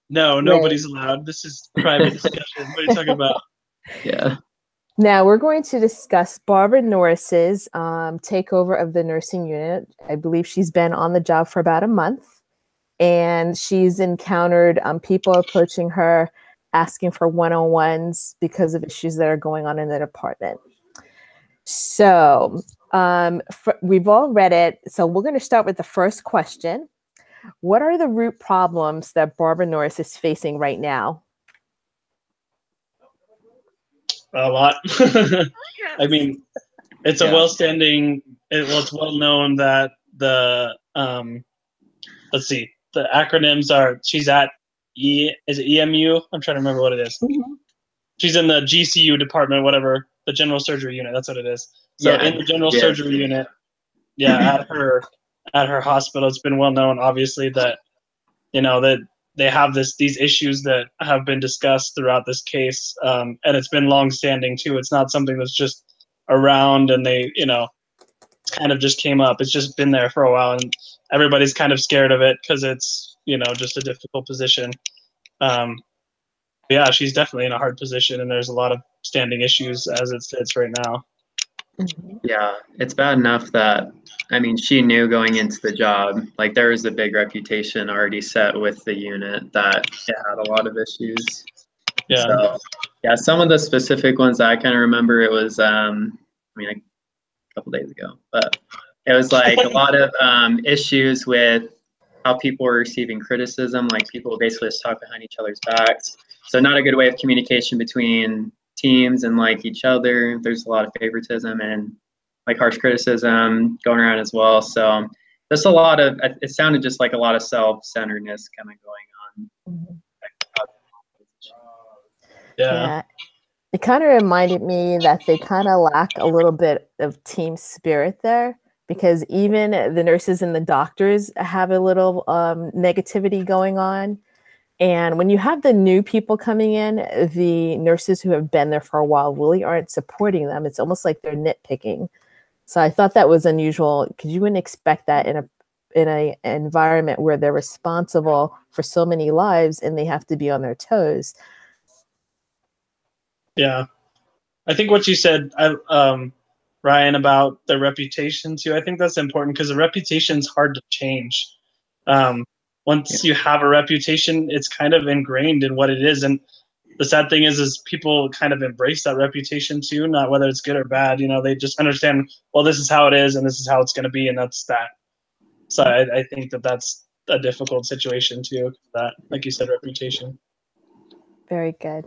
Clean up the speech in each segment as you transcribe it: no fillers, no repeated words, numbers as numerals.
No, Right. nobody's allowed. This is private discussion. What are you talking about? Yeah. Now we're going to discuss Barbara Norris's takeover of the nursing unit. I believe she's been on the job for about a month, and she's encountered people approaching her asking for one-on-ones because of issues that are going on in the department. So we've all read it. So we're going to start with the first question. What are the root problems that Barbara Norris is facing right now? A lot. I mean, it's a well-standing. It's well known that let's see, the acronyms are. She's at is it EMU? I'm trying to remember what it is. Mm-hmm. She's in the GCU department, whatever, the general surgery unit. That's what it is. So in the general surgery unit, at her hospital, it's been well known, obviously, that that they have these issues that have been discussed throughout this case, and it's been long-standing too. It's not something that's just around and they kind of just came up. It's just been there for a while, and everybody's kind of scared of it because it's just a difficult position. Yeah, she's definitely in a hard position, and there's a lot of standing issues as it sits right now. Mm-hmm. Yeah, it's bad enough that, I mean, she knew going into the job, like there was a big reputation already set with the unit that it had a lot of issues. Yeah. So, yeah, some of the specific ones that I kind of remember, it was, I mean, a couple days ago, but it was like a lot of issues with how people were receiving criticism, like people basically just talk behind each other's backs. So not a good way of communication between teams and like each other. There's a lot of favoritism and like harsh criticism going around as well. So just a lot of, it sounded just like a lot of self-centeredness kind of going on. Yeah. It kind of reminded me that they kind of lack a little bit of team spirit there, because even the nurses and the doctors have a little negativity going on. And when you have the new people coming in, the nurses who have been there for a while really aren't supporting them. It's almost like they're nitpicking. So I thought that was unusual, because you wouldn't expect that in an environment where they're responsible for so many lives and they have to be on their toes. Yeah, I think what you said, Ryan, about the reputation too. I think that's important because the reputation's hard to change. Once you have a reputation, it's kind of ingrained in what it is. And the sad thing is people kind of embrace that reputation too, not whether it's good or bad. They just understand, well, this is how it is and this is how it's going to be, and that's that. So I think that's a difficult situation too, that, like you said, reputation. Very good.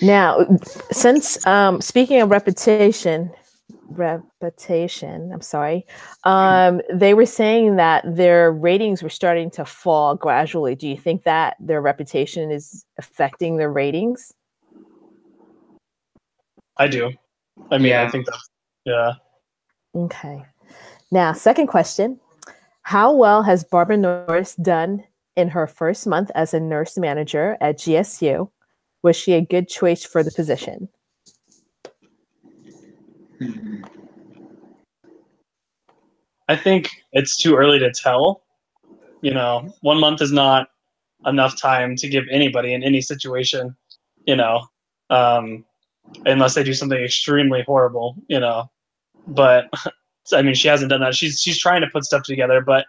Now, since speaking of reputation, I'm sorry, they were saying that their ratings were starting to fall gradually. Do you think that their reputation is affecting their ratings? I do. I mean, I think that's, yeah. Okay. Now, second question. How well has Barbara Norris done in her first month as a nurse manager at GSU? Was she a good choice for the position? I think it's too early to tell. 1 month is not enough time to give anybody in any situation, unless they do something extremely horrible, But I mean, she hasn't done that. She's trying to put stuff together, but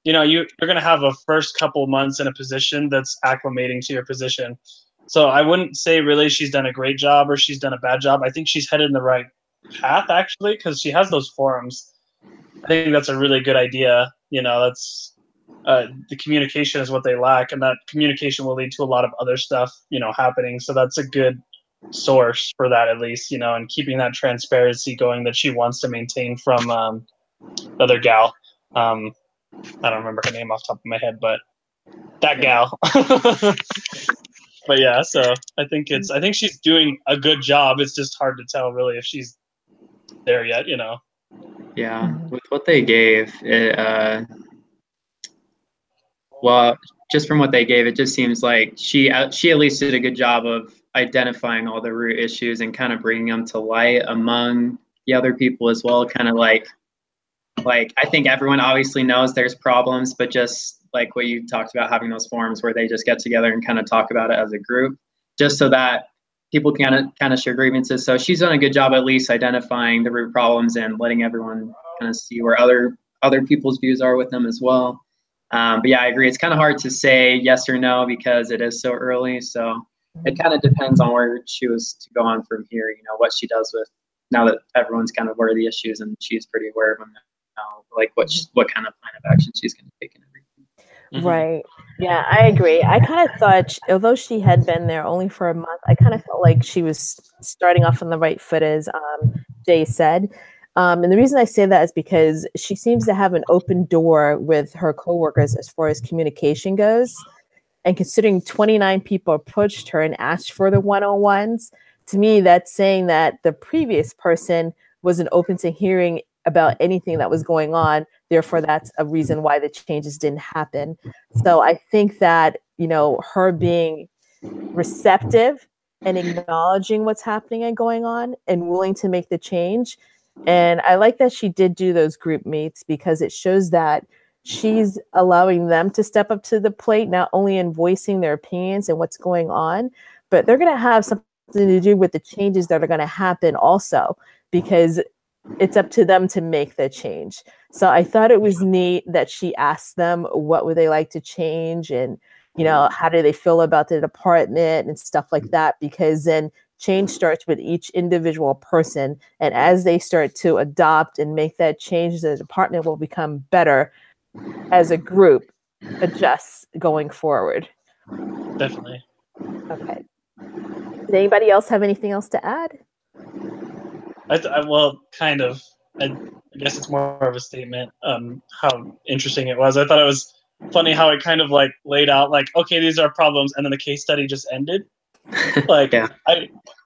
you're going to have a first couple months in a position that's acclimating to your position. So I wouldn't say really she's done a great job or she's done a bad job. I think she's headed in the right path, actually, because she has those forums. I think that's a really good idea. That's the communication is what they lack, and that communication will lead to a lot of other stuff, happening. So that's a good source for that, at least, and keeping that transparency going that she wants to maintain from the other gal. I don't remember her name off the top of my head, but that gal. But yeah, so I think she's doing a good job. It's just hard to tell really if she's there yet, Yeah, with what they gave, well, just from what they gave, it just seems like she at least did a good job of identifying all the root issues and kind of bringing them to light among the other people as well. Kind of like I think everyone obviously knows there's problems, but just like what you talked about, having those forums where they just get together and kind of talk about it as a group, just so that people can kind of share grievances. So she's done a good job at least identifying the root problems and letting everyone kind of see where other people's views are with them as well. But yeah, I agree. It's kind of hard to say yes or no because it is so early. So it kind of depends on where she was to go on from here, you know, what she does with, now that everyone's kind of aware of the issues and she's pretty aware of them now, like what kind of plan of action she's going to take and everything. Right. Yeah, I agree. I kind of thought, although she had been there only for a month, I kind of felt like she was starting off on the right foot, as Jay said. And the reason I say that is because she seems to have an open door with her coworkers as far as communication goes. And considering 29 people approached her and asked for the one-on-ones, to me, that's saying that the previous person wasn't open to hearing about anything that was going on. Therefore, that's a reason why the changes didn't happen. So I think that, you know, her being receptive and acknowledging what's happening and going on and willing to make the change. And I like that she did do those group meets because it shows that she's allowing them to step up to the plate, not only in voicing their opinions and what's going on, but they're going to have something to do with the changes that are going to happen also, because it's up to them to make the change. So I thought it was neat that she asked them what would they like to change and, you know, how do they feel about the department and stuff like that, because then change starts with each individual person. And as they start to adopt and make that change, the department will become better as a group, adjusts going forward. Definitely. Okay. Did anybody else have anything else to add? Well, kind of. I guess it's more of a statement. How interesting it was. I thought it was funny how it kind of like laid out like, okay, these are problems, and then the case study just ended. Like, Yeah.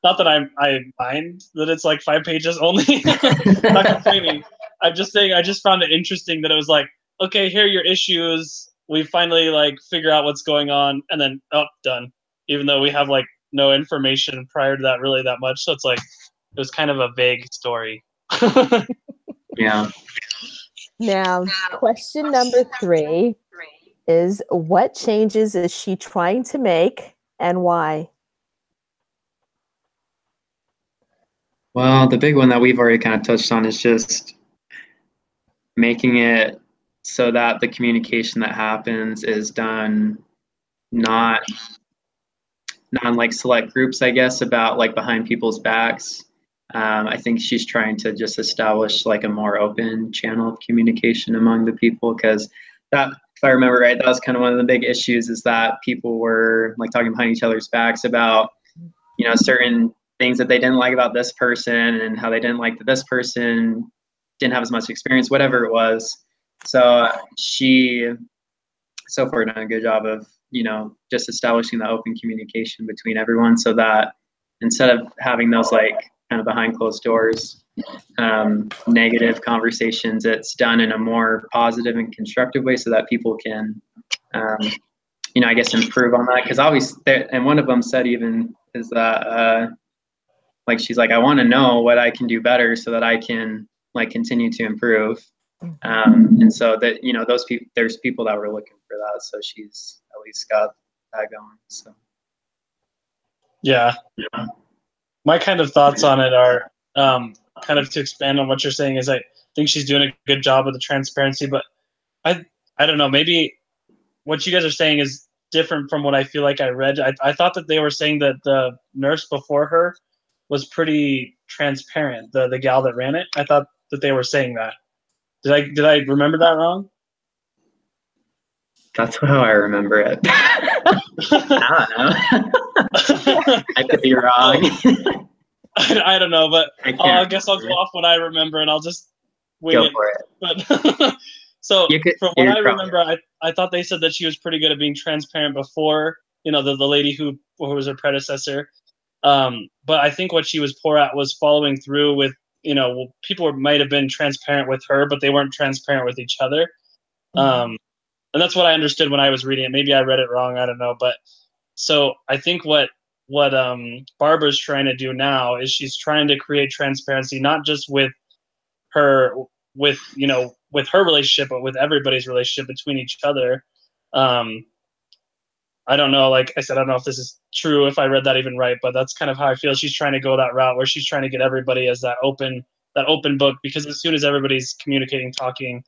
Not that I mind that it's like 5 pages only. I'm not complaining. I'm just saying I just found it interesting that it was like, okay, here are your issues. We finally like figure out what's going on, and then done. Even though we have like no information prior to that really that much, so it's like it was kind of a vague story. Yeah. Now, question number 3 is, what changes is she trying to make and why? Well, the big one that we've already kind of touched on is just making it so that the communication that happens is done not in like select groups, I guess, about like behind people's backs. I think she's trying to just establish like a more open channel of communication among the people, because that, if I remember right, that was kind of one of the big issues, is that people were like talking behind each other's backs about, you know, certain things that they didn't like about this person and how they didn't like that this person didn't have as much experience, whatever it was. So she so far done a good job of, you know, just establishing the open communication between everyone, so that instead of having those like kind of behind closed doors negative conversations, it's done in a more positive and constructive way, so that people can you know, I guess improve on that. Because always, and one of them said even is that like, she's like, I want to know what I can do better so that I can like continue to improve. And so that, you know, those people, there's people that were looking for that, so she's at least got that going. So Yeah. My kind of thoughts on it are kind of to expand on what you're saying is I think she's doing a good job with the transparency, but I don't know, maybe what you guys are saying is different from what I feel like I read. I thought that they were saying that the nurse before her was pretty transparent, the gal that ran it. I thought that they were saying that. Did I remember that wrong? that's how I remember it. I don't know. I could be wrong. I don't know, but I guess I'll go remember. off what I remember and I'll just wing Go it. for it. But so from what I probably remember, I thought they said that she was pretty good at being transparent before, you know, the lady who was her predecessor. But I think what she was poor at was following through with, you know, people might have been transparent with her, but they weren't transparent with each other. And that's what I understood when I was reading it. Maybe I read it wrong. I don't know. But so I think what Barbara's trying to do now is she's trying to create transparency, not just with her, with, you know, with her relationship, but with everybody's relationship between each other. I don't know, like I said, I don't know if this is true, if I read that even right, but that's kind of how I feel she's trying to go that route, where she's trying to get everybody as that open book, because as soon as everybody's communicating, talking,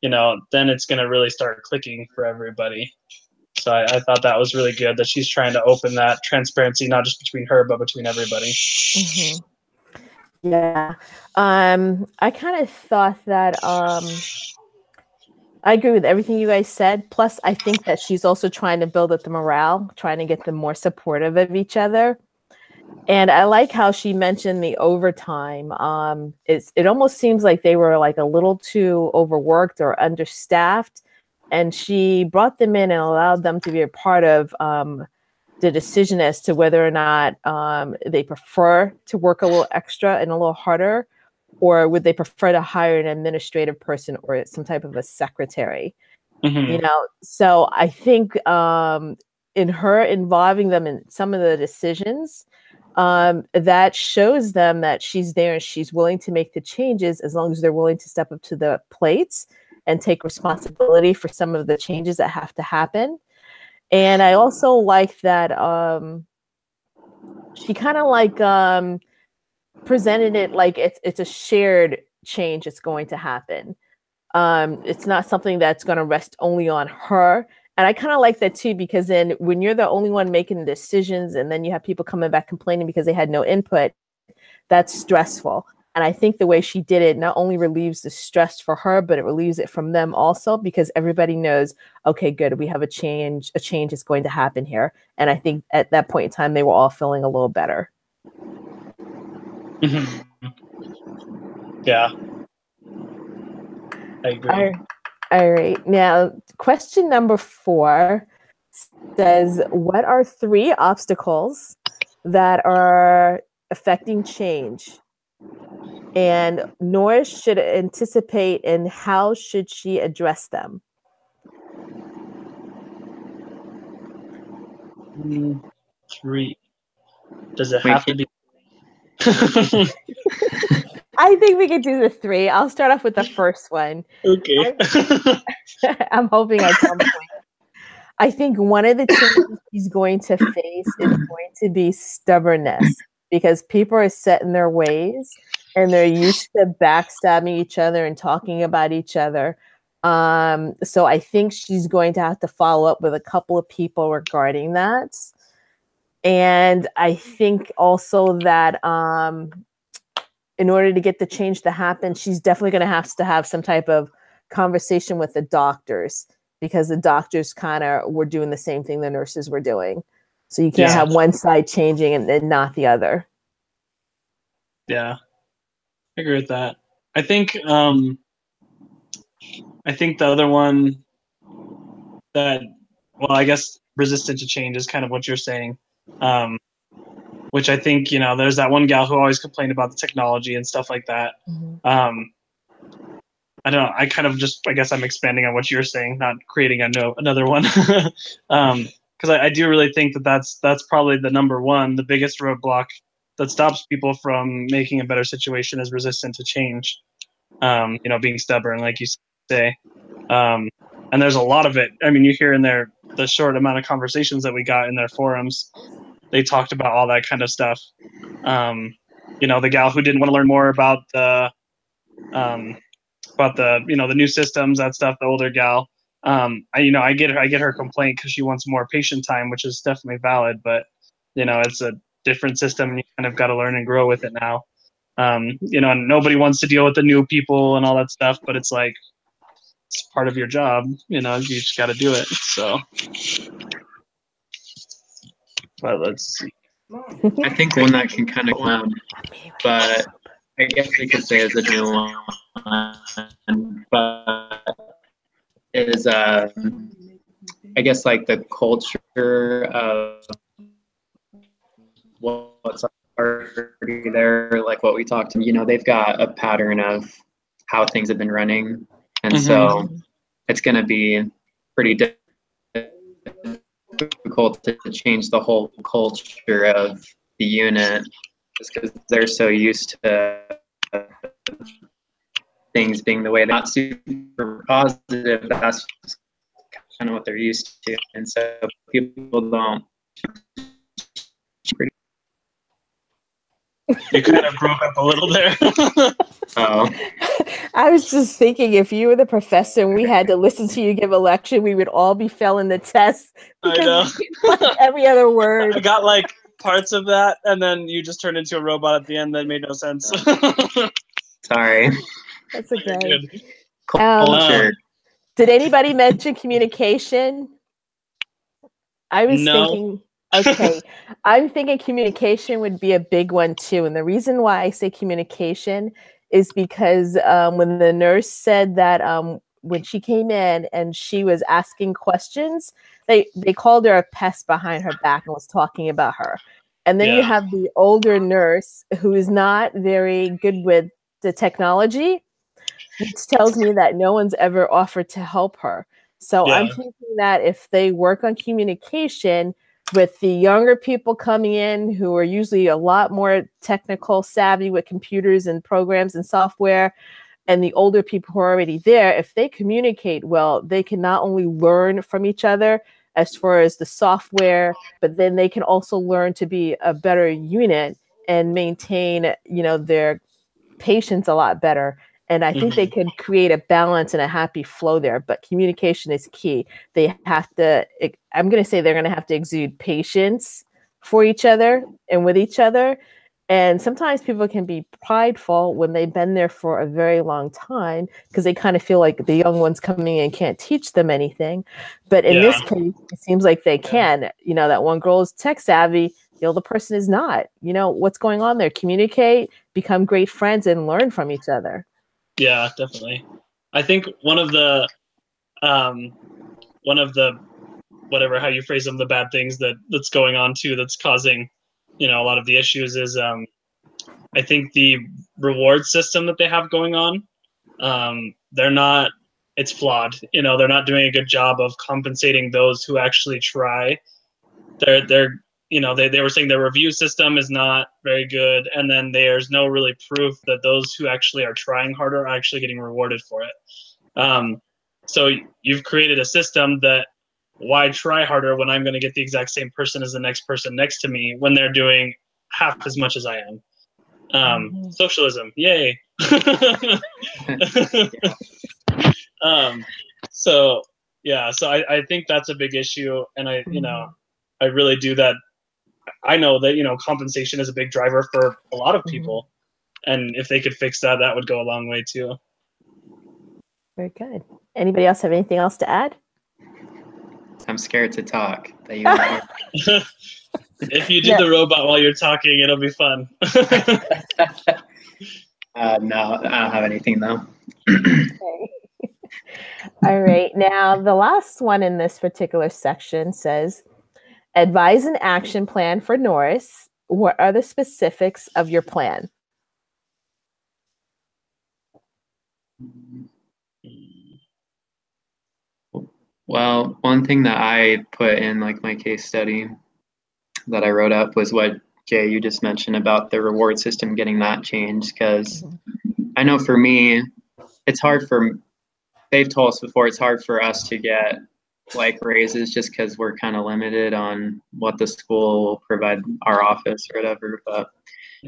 then it's going to really start clicking for everybody. So I thought that was really good that she's trying to open that transparency, not just between her, but between everybody. Mm-hmm. Yeah. I kind of thought that I agree with everything you guys said. Plus, I think that she's also trying to build up the morale, trying to get them more supportive of each other. And I like how she mentioned the overtime. It almost seems like they were like a little too overworked or understaffed. And she brought them in and allowed them to be a part of the decision as to whether or not they prefer to work a little extra and a little harder, or would they prefer to hire an administrative person or some type of a secretary. Mm-hmm. So I think in her involving them in some of the decisions, that shows them that she's there and she's willing to make the changes, as long as they're willing to step up to the plates and take responsibility for some of the changes that have to happen. And I also like that she kind of like presented it like it's a shared change that's going to happen. It's not something that's going to rest only on her. And I kind of like that too, because then when you're the only one making decisions and then you have people coming back complaining because they had no input, that's stressful. And I think the way she did it not only relieves the stress for her, but it relieves it from them also, because everybody knows, okay, good, we have a change is going to happen here. And I think at that point in time, they were all feeling a little better. Mm-hmm. Yeah. I agree. All right. Now, question number 4 says, what are 3 obstacles that are affecting change? And Norris should anticipate, and how should she address them? 3. Does it have to be? I think we could do the 3. I'll start off with the first one. Okay. I'm hoping I come quick. I think one of the changes he's going to face is going to be stubbornness, because people are set in their ways and they're used to backstabbing each other and talking about each other. So I think she's going to have to follow up with a couple of people regarding that. And I think also that in order to get the change to happen, she's definitely going to have some type of conversation with the doctors, because the doctors kind of were doing the same thing the nurses were doing. So you can't have one side changing and not the other. Yeah, I agree with that. I think the other one that, well, I guess resistant to change is kind of what you're saying. Which I think, there's that one gal who always complained about the technology and stuff like that. Mm-hmm. I don't know. I kind of just, I guess I'm expanding on what you're saying, not creating another one. Because I do really think that's probably the number one, the biggest roadblock that stops people from making a better situation is resistant to change. Being stubborn, like you say. And there's a lot of it. I mean, you hear in there the short amount of conversations that we got in their forums, they talked about all that kind of stuff. The gal who didn't want to learn more about the the new systems, that stuff, the older gal. I get her complaint because she wants more patient time, which is definitely valid, but it's a different system and you kind of got to learn and grow with it now. And nobody wants to deal with the new people and all that stuff, but it's like, it's part of your job, you just got to do it. So, but let's see. I think one that can kind of come, but I guess we could say is a new one, but is I guess like the culture of what's already there, like what we talked to. They've got a pattern of how things have been running, and so it's going to be pretty difficult to change the whole culture of the unit, just because they're so used to things being the way they're not super positive. That's kind of what they're used to, and so people don't. You kind of broke up a little there. Oh, I was just thinking, if you were the professor and we had to listen to you give a lecture, we would all be failing the test I know. like every other word. I got like parts of that, and then you just turned into a robot at the end. That made no sense. sorry. That's You're okay. good. Culture. Did anybody mention communication? I was No. thinking, okay, I'm thinking communication would be a big one too. And the reason why I say communication is because when the nurse said that when she came in and she was asking questions, they called her a pest behind her back and was talking about her. And then you have the older nurse who is not very good with the technology, which tells me that no one's ever offered to help her. So I'm thinking that if they work on communication with the younger people coming in who are usually a lot more technical savvy with computers and programs and software, and the older people who are already there, if they communicate well, they can not only learn from each other as far as the software, but then they can also learn to be a better unit and maintain, their patients a lot better. And I think they could create a balance and a happy flow there. But communication is key. They have to, I'm going to say they're going to have to exude patience for each other and with each other. And sometimes people can be prideful when they've been there for a very long time because they kind of feel like the young ones coming in can't teach them anything. But in this case, it seems like they can. That one girl is tech savvy, the other person is not. What's going on there? Communicate, become great friends, and learn from each other. Yeah, definitely. I think one of the whatever, how you phrase them, the bad things that's going on too, that's causing, a lot of the issues is, I think the reward system that they have going on, it's flawed. They're not doing a good job of compensating those who actually try. They were saying their review system is not very good, and then there's no really proof that those who actually are trying harder are actually getting rewarded for it. So you've created a system that, why try harder when I'm going to get the exact same person as the next person next to me when they're doing half as much as I am? Socialism, yay. So I think that's a big issue, and I really do that. I know that compensation is a big driver for a lot of people, and if they could fix that, that would go a long way too. Very good. Anybody else have anything else to add? I'm scared to talk. If you do the robot while you're talking, it'll be fun. No, I don't have anything though. Okay. All right. Now, the last one in this particular section says, advise an action plan for Norris. What are the specifics of your plan? Well, one thing that I put in like my case study that I wrote up was what Jay, you just mentioned about the reward system, getting that changed. Because I know for me, it's hard they've told us before, it's hard for us to get like raises just because we're kind of limited on what the school will provide our office or whatever.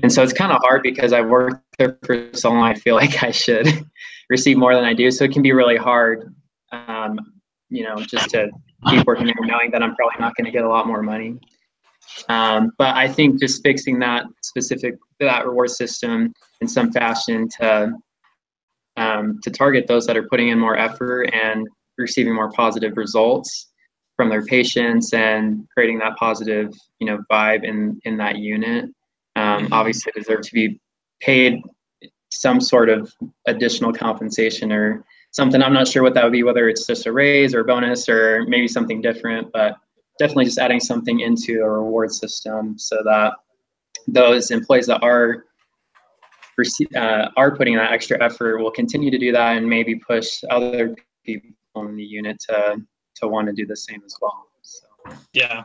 And so it's kind of hard because I've worked there for so long, I feel like I should receive more than I do. So it can be really hard, just to keep working there knowing that I'm probably not going to get a lot more money. But I think just fixing that reward system in some fashion to target those that are putting in more effort and receiving more positive results from their patients and creating that positive, vibe in that unit, obviously deserve to be paid some sort of additional compensation or something. I'm not sure what that would be, whether it's just a raise or a bonus or maybe something different, but definitely just adding something into a reward system so that those employees that are putting that extra effort will continue to do that and maybe push other people in the unit to want to do the same as well. So. Yeah.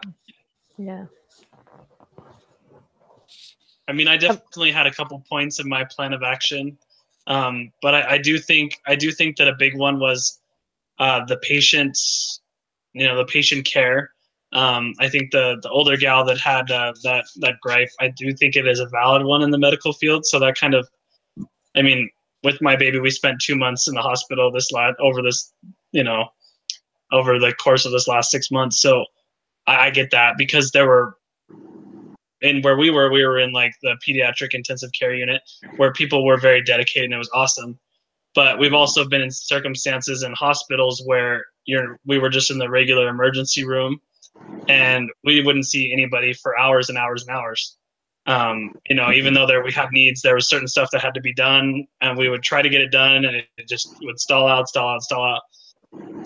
I mean, I definitely had a couple points in my plan of action, but I do think that a big one was the patients the patient care. I think the older gal that had that gripe, I do think it is a valid one in the medical field. So that kind of, I mean, with my baby, we spent 2 months in the hospital over the course of this last 6 months. So I get that, because there were, and where we were in like the pediatric intensive care unit where people were very dedicated and it was awesome. But we've also been in circumstances in hospitals where we were just in the regular emergency room and we wouldn't see anybody for hours and hours and hours. Even though we had needs, there was certain stuff that had to be done, and we would try to get it done, and it just would stall out. So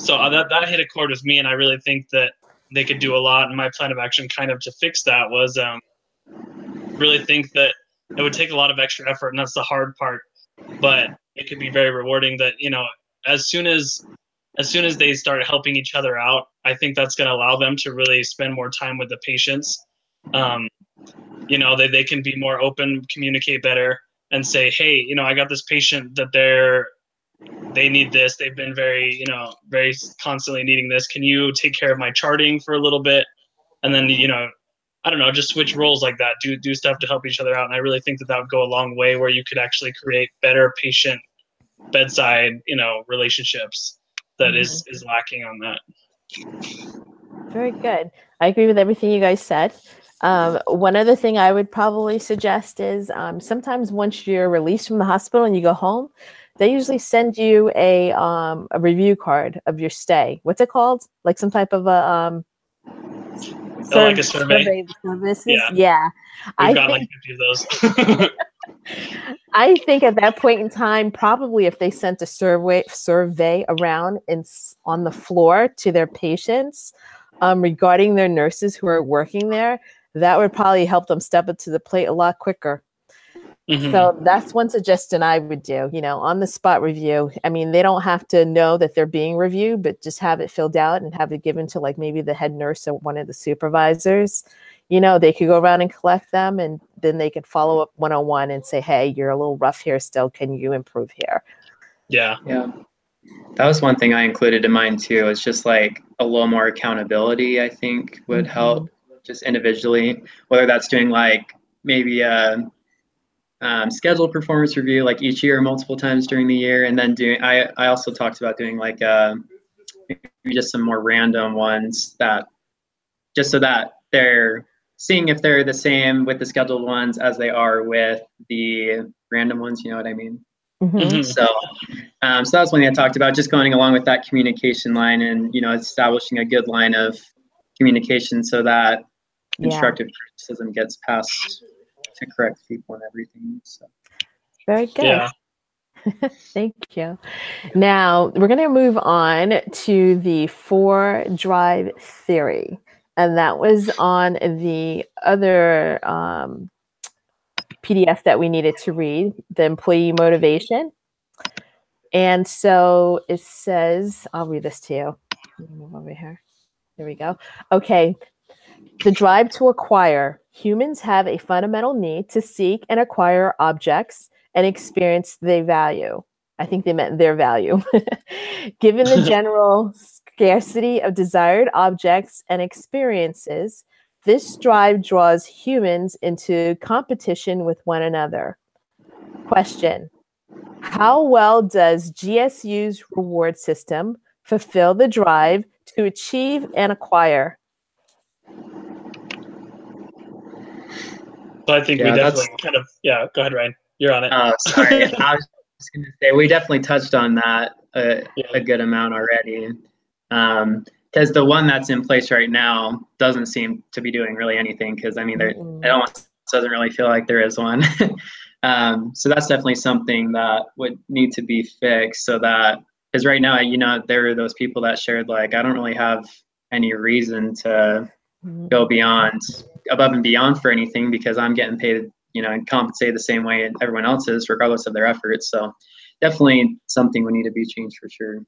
that hit a chord with me, and I really think that they could do a lot. And my plan of action, kind of to fix that, was really think that it would take a lot of extra effort, and that's the hard part. But it could be very rewarding that as soon as they start helping each other out, I think that's going to allow them to really spend more time with the patients. They can be more open, communicate better, and say, hey, I got this patient that they need this. They've been very constantly needing this. Can you take care of my charting for a little bit? And then, I don't know, just switch roles like that, do stuff to help each other out. And I really think that would go a long way, where you could actually create better patient bedside, relationships that is lacking on that. Very good. I agree with everything you guys said. One other thing I would probably suggest is sometimes once you're released from the hospital and you go home, they usually send you a review card of your stay. What's it called? Like some type of a like a survey services. Yeah. We've got like 50 of those. I think at that point in time, probably if they sent a survey around on the floor to their patients regarding their nurses who are working there, that would probably help them step up to the plate a lot quicker. Mm-hmm. So that's one suggestion I would do, on the spot review. I mean, they don't have to know that they're being reviewed, but just have it filled out and have it given to like maybe the head nurse or one of the supervisors. They could go around and collect them, and then they could follow up one-on-one and say, hey, you're a little rough here still. Can you improve here? Yeah. That was one thing I included in mine too. It's just like a little more accountability, I think, would help just individually, whether that's doing like maybe a scheduled performance review like each year, multiple times during the year. And then I also talked about doing like maybe just some more random ones just so that they're seeing if they're the same with the scheduled ones as they are with the random ones, you know what I mean? Mm-hmm. So that was one thing I talked about, just going along with that communication line and, establishing a good line of communication so that constructive criticism gets passed to correct people and everything. So. Very good. Yeah. Thank you. Now we're going to move on to the 4 drive theory. And that was on the other PDF that we needed to read, the employee motivation. And so it says, I'll read this to you. Move over here. There we go. Okay. The drive to acquire. Humans have a fundamental need to seek and acquire objects and experience they value. I think they meant their value. Given the general scarcity of desired objects and experiences, this drive draws humans into competition with one another. Question: how well does GSU's reward system fulfill the drive to achieve and acquire? So I think we definitely go ahead, Ryan. You're on it. Oh, sorry. I was just going to say, we definitely touched on that a good amount already. Because the one that's in place right now doesn't seem to be doing really anything, because, I mean, it almost doesn't really feel like there is one. So that's definitely something that would need to be fixed, so that, because right now, there are those people that shared, like, I don't really have any reason to go above and beyond for anything, because I'm getting paid, and compensated the same way everyone else is, regardless of their efforts. So definitely something would need to be changed for sure.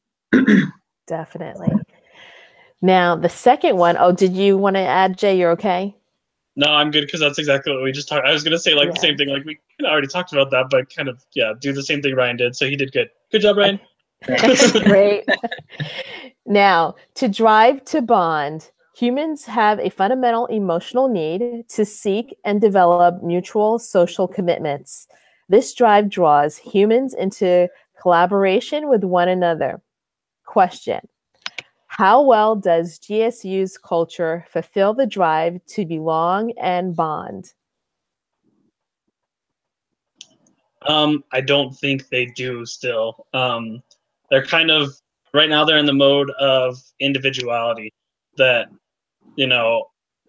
Definitely. Now, the second one, did you want to add, Jay? You're okay? No, I'm good, because that's exactly what we just talked. I was going to say the same thing. Like, we already talked about that, but kind of, do the same thing Ryan did. So he did good. Good job, Ryan. Great. Now, to drive to bond, humans have a fundamental emotional need to seek and develop mutual social commitments. This drive draws humans into collaboration with one another. Question: how well does GSU's culture fulfill the drive to belong and bond? I don't think they do still. They're kind of, right now they're in the mode of individuality, that,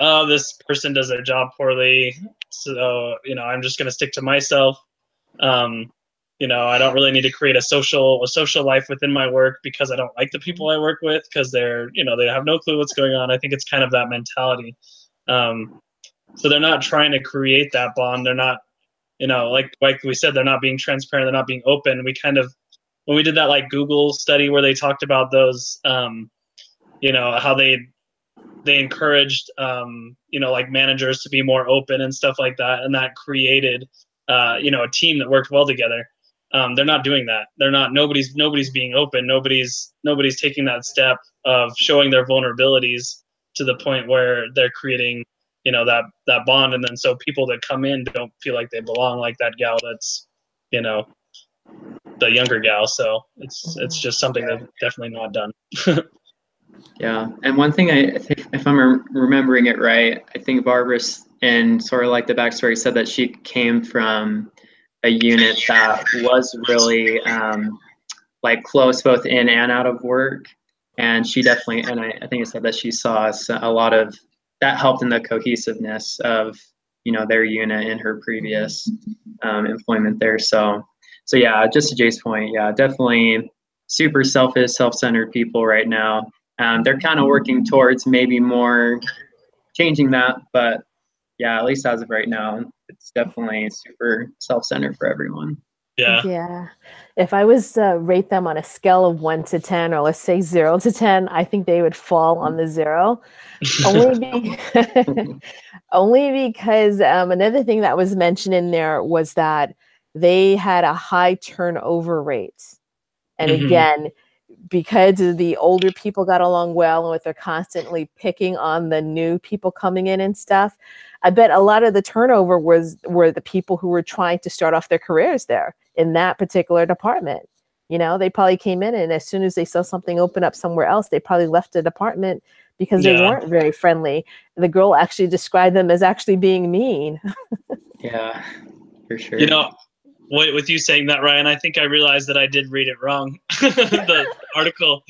oh, this person does their job poorly, so, I'm just going to stick to myself. I don't really need to create a social life within my work because I don't like the people I work with, because they're, they have no clue what's going on. I think it's kind of that mentality. So they're not trying to create that bond. They're not, like we said, they're not being transparent. They're not being open. We kind of, when we did that like Google study where they talked about those, how they encouraged, like managers to be more open and stuff like that. And that created, a team that worked well together. They're not doing that. Nobody's being open. Nobody's taking that step of showing their vulnerabilities to the point where they're creating, that bond. And then so people that come in don't feel like they belong, like that gal that's, the younger gal. So it's just something they've definitely not done. Yeah, and one thing I think, if I'm remembering it right, I think Barbara, and sort of like the backstory, said that she came from a unit that was really like close both in and out of work, and she definitely, and I think it said that she saw a lot of that helped in the cohesiveness of their unit in her previous employment there. So yeah, just to Jay's point, yeah, definitely super selfish, self-centered people right now. They're kind of working towards maybe more changing that, but yeah, at least as of right now, it's definitely super self-centered for everyone. Yeah. If I was to rate them on a scale of 1 to 10, or let's say 0 to 10, I think they would fall on the 0. Only because another thing that was mentioned in there was that they had a high turnover rate. And again, because the older people got along well, and with they're constantly picking on the new people coming in and stuff, I bet a lot of the turnover were the people who were trying to start off their careers there in that particular department. They probably came in, and as soon as they saw something open up somewhere else, they probably left the department because they weren't very friendly. The girl actually described them as actually being mean. Yeah, for sure. With you saying that, Ryan, I think I realized that I did read it wrong. The article,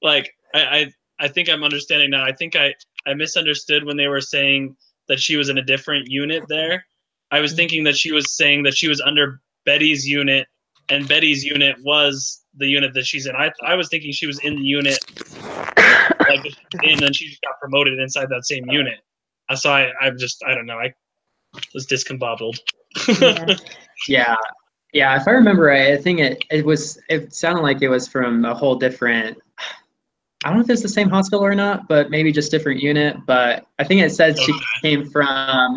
like, I think I'm understanding now. I think I misunderstood when they were saying that she was in a different unit there. I was thinking that she was saying that she was under Betty's unit, and Betty's unit was the unit that she's in. I was thinking she was in the unit, like, and then she just got promoted inside that same unit. So I don't know. I was discombobbled. Yeah, if I remember right, I think it sounded like it was from a whole different, I don't know if it's the same hospital or not, but maybe just different unit. But I think it said she came from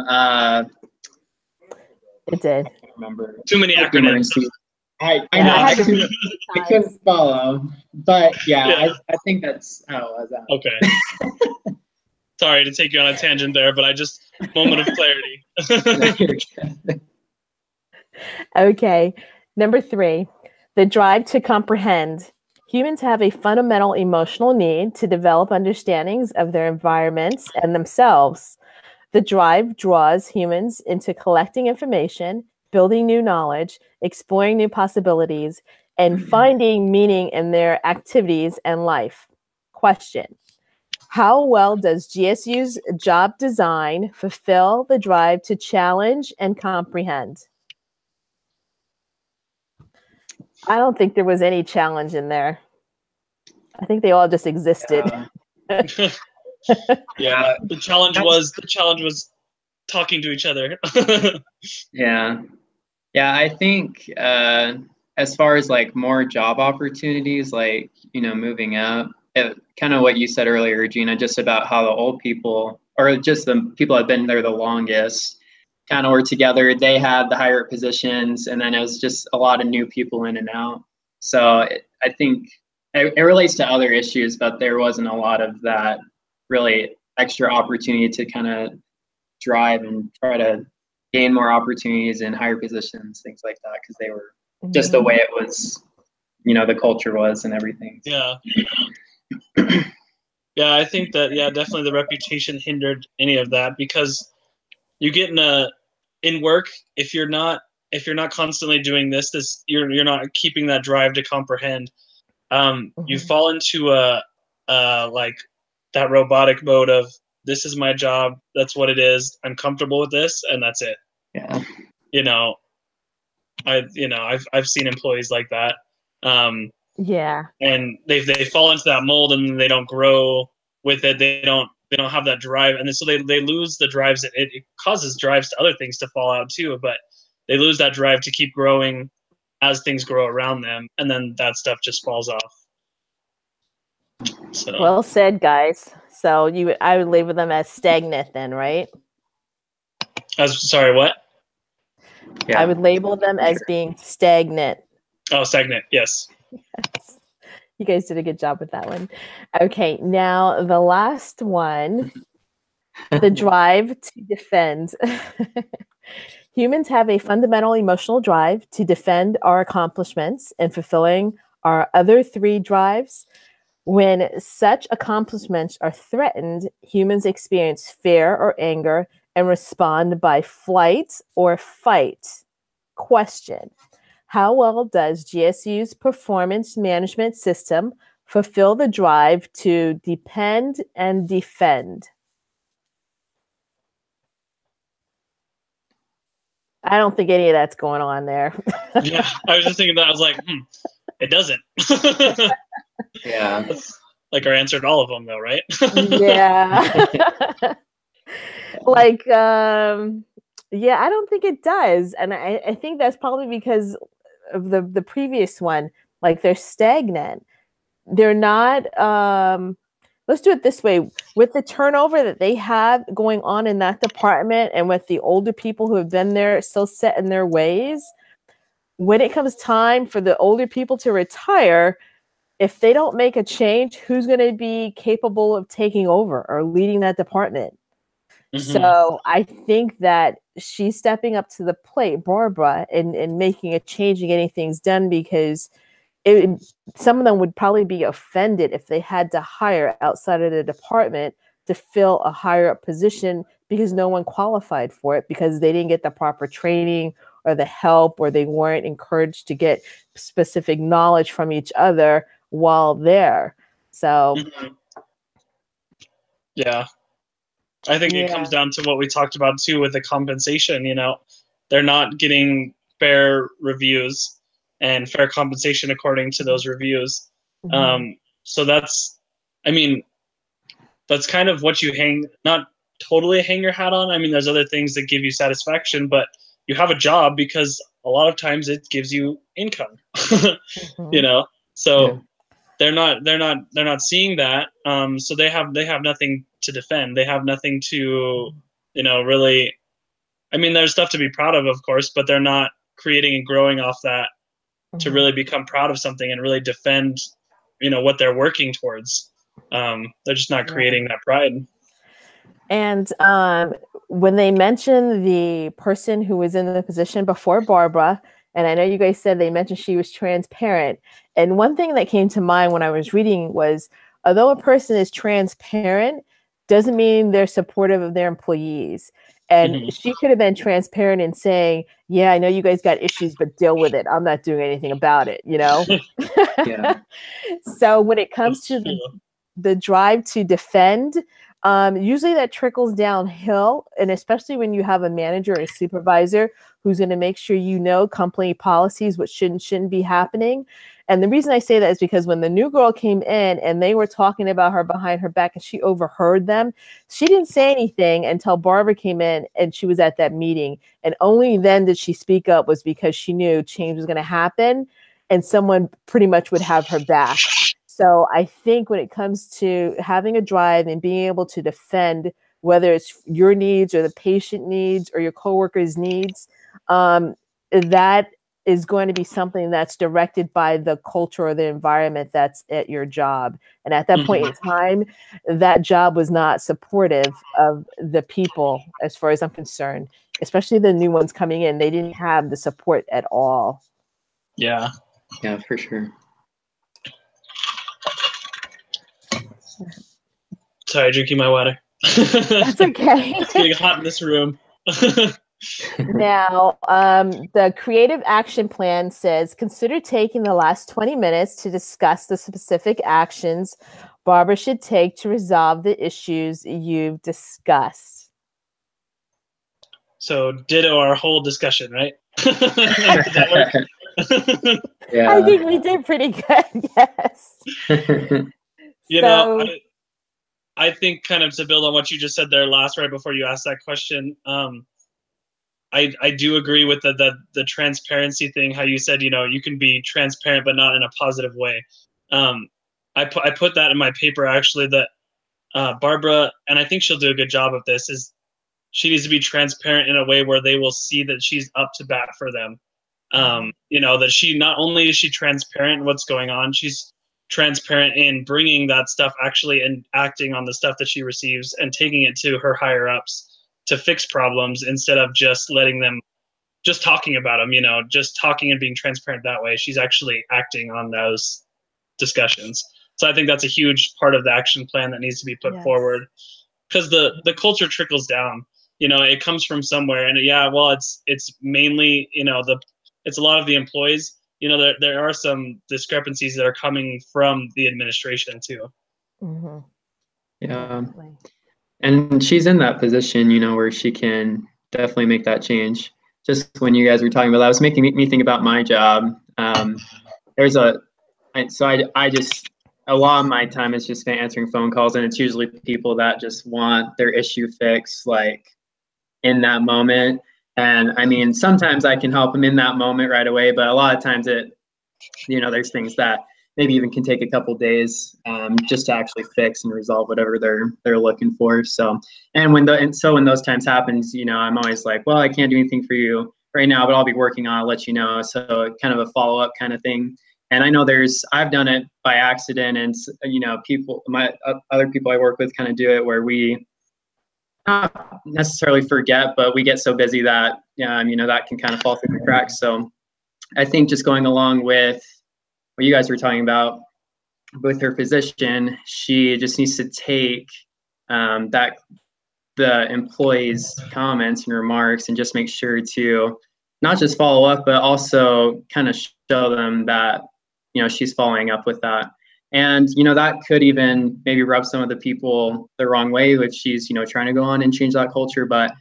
it did. I can't remember. Too many acronyms. I know. I couldn't follow. But yeah. I think that's how it was. Okay. Sorry to take you on a tangent there, but moment of clarity. Okay. Number 3, the drive to comprehend. Humans have a fundamental emotional need to develop understandings of their environments and themselves. The drive draws humans into collecting information, building new knowledge, exploring new possibilities, and finding meaning in their activities and life. Question: how well does GSU's job design fulfill the drive to challenge and comprehend? I don't think there was any challenge in there. I think they all just existed. Yeah, the challenge was talking to each other. Yeah, I think as far as like more job opportunities, like moving up, kind of what you said earlier, Gina, just about how the old people, or just the people that have been there the longest, kind of were together. They had the higher positions, and then it was just a lot of new people in and out. So I think it relates to other issues, but there wasn't a lot of that really extra opportunity to kind of drive and try to gain more opportunities in higher positions, things like that, because they were just the way it was, the culture was and everything. Yeah. Yeah, I think that, definitely the reputation hindered any of that, because you get in work, if you're not constantly doing this, you're not keeping that drive to comprehend. You fall into like that robotic mode of, this is my job, that's what it is, I'm comfortable with this, and that's it. Yeah. I've seen employees like that. Yeah. And they fall into that mold, and they don't grow with it. They don't have that drive, and so they lose the drives. It causes drives to other things to fall out too, but they lose that drive to keep growing as things grow around them, and then that stuff just falls off. So well said, guys. So I would label them as stagnant then, right? Sorry, what? Yeah. I would label them as being stagnant. Oh, stagnant, yes. Yes. You guys did a good job with that one. Okay, now the last one, the drive to defend. Humans have a fundamental emotional drive to defend our accomplishments and fulfilling our other three drives. When such accomplishments are threatened, humans experience fear or anger and respond by flight or fight. Question: how well does GSU's performance management system fulfill the drive to depend and defend? I don't think any of that's going on there. Yeah, I was just thinking that. I was like, it doesn't. Yeah. That's like our answer to all of them, though, right? Yeah. Like, yeah, I don't think it does. And I think that's probably because of the previous one. Like, they're stagnant. They're not, let's do it this way. With the turnover that they have going on in that department, and with the older people who have been there still set in their ways, when it comes time for the older people to retire, if they don't make a change, who's going to be capable of taking over or leading that department? So I think that she's stepping up to the plate, Barbara, and making a change and getting things done, because some of them would probably be offended if they had to hire outside of the department to fill a higher up position because no one qualified for it, because they didn't get the proper training or the help, or they weren't encouraged to get specific knowledge from each other while there. So yeah, I think it comes down to what we talked about too with the compensation. They're not getting fair reviews and fair compensation according to those reviews. So that's kind of what you not totally hang your hat on. I mean, there's other things that give you satisfaction, but you have a job because a lot of times it gives you income. So they're not seeing that. So they have nothing to defend. They have nothing to, really. I mean, there's stuff to be proud of course, but they're not creating and growing off that to really become proud of something and really defend, what they're working towards. They're just not creating that pride. And when they mentioned the person who was in the position before Barbara, and I know you guys said they mentioned she was transparent. And one thing that came to mind when I was reading was, although a person is transparent, doesn't mean they're supportive of their employees. And she could have been transparent in saying, yeah, I know you guys got issues, but deal with it. I'm not doing anything about it, So when it comes to the drive to defend, usually that trickles downhill, and especially when you have a manager or a supervisor who's going to make sure company policies, which shouldn't be happening. And the reason I say that is because when the new girl came in and they were talking about her behind her back and she overheard them, she didn't say anything until Barbara came in and she was at that meeting. And only then did she speak up, was because she knew change was going to happen and someone pretty much would have her back. So I think when it comes to having a drive and being able to defend, whether it's your needs or the patient needs or your coworkers' needs, that is going to be something that's directed by the culture or the environment that's at your job. And at that point in time, that job was not supportive of the people, as far as I'm concerned, especially the new ones coming in. They didn't have the support at all. Yeah, for sure. Sorry, drinking my water. That's okay. It's getting hot in this room. Now, the creative action plan says, consider taking the last 20 minutes to discuss the specific actions Barbara should take to resolve the issues you've discussed. So ditto our whole discussion, right? Yeah. I think we did pretty good, yes. You know, I think kind of to build on what you just said there last, right before you asked that question, I do agree with the transparency thing, how you said, you know, you can be transparent, but not in a positive way. I put that in my paper, actually, that Barbara, and I think she'll do a good job of this, is she needs to be transparent in a way where they will see that she's up to bat for them. You know, that she, not only is she transparent in what's going on, she's transparent in bringing that stuff actually and acting on the stuff that she receives and taking it to her higher ups to fix problems instead of just letting them, just talking about them, you know, just talking and being transparent that way. She's actually acting on those discussions. So I think that's a huge part of the action plan that needs to be put forward, because the culture trickles down. You know, it comes from somewhere, and yeah, well, it's mainly, you know, it's a lot of the employees. You know, there are some discrepancies that are coming from the administration too. Mm-hmm. Yeah. And she's in that position, you know, where she can definitely make that change. Just when you guys were talking about that, it was making me think about my job. There's a lot of my time is just spent answering phone calls, and it's usually people that just want their issue fixed, like in that moment. And I mean, sometimes I can help them in that moment right away, but a lot of times there's things that maybe even can take a couple days just to actually fix and resolve whatever they're looking for. So, when those times happens, you know, I'm always like, well, I can't do anything for you right now, but I'll be working on it, let you know. So kind of a follow-up kind of thing. And I know I've done it by accident, and you know, other people I work with kind of do it where we not necessarily forget, but we get so busy that you know, that can kind of fall through the cracks. So I think just going along with what you guys were talking about with her position, she just needs to take the employees' comments and remarks and just make sure to not just follow up, but also kind of show them that, you know, she's following up with that. And, you know, that could even maybe rub some of the people the wrong way, which she's, you know, trying to go on and change that culture. But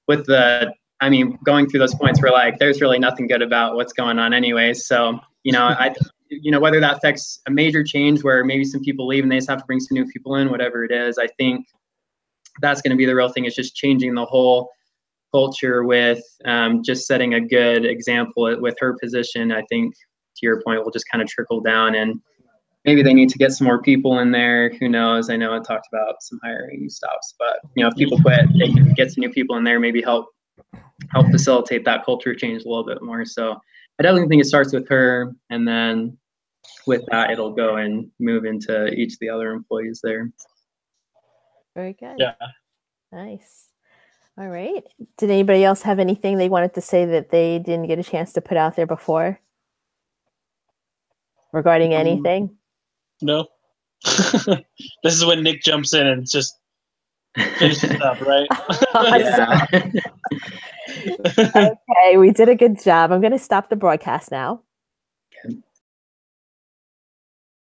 with going through those points, we're like, there's really nothing good about what's going on anyway. So, you know, whether that affects a major change where maybe some people leave and they just have to bring some new people in, whatever it is, I think that's going to be the real thing, is just changing the whole culture with just setting a good example with her position. I think, to your point, will just kind of trickle down, and maybe they need to get some more people in there. Who knows? I know I talked about some hiring stops, but you know, if people quit, they can get some new people in there, maybe help facilitate that culture change a little bit more. So I definitely think it starts with her, and then with that, it'll go and move into each of the other employees there. Very good. Yeah. Nice. All right. Did anybody else have anything they wanted to say that they didn't get a chance to put out there before regarding anything? No. This is when Nick jumps in and just finishes up, right? Yeah. Okay, we did a good job. I'm going to stop the broadcast now. Okay.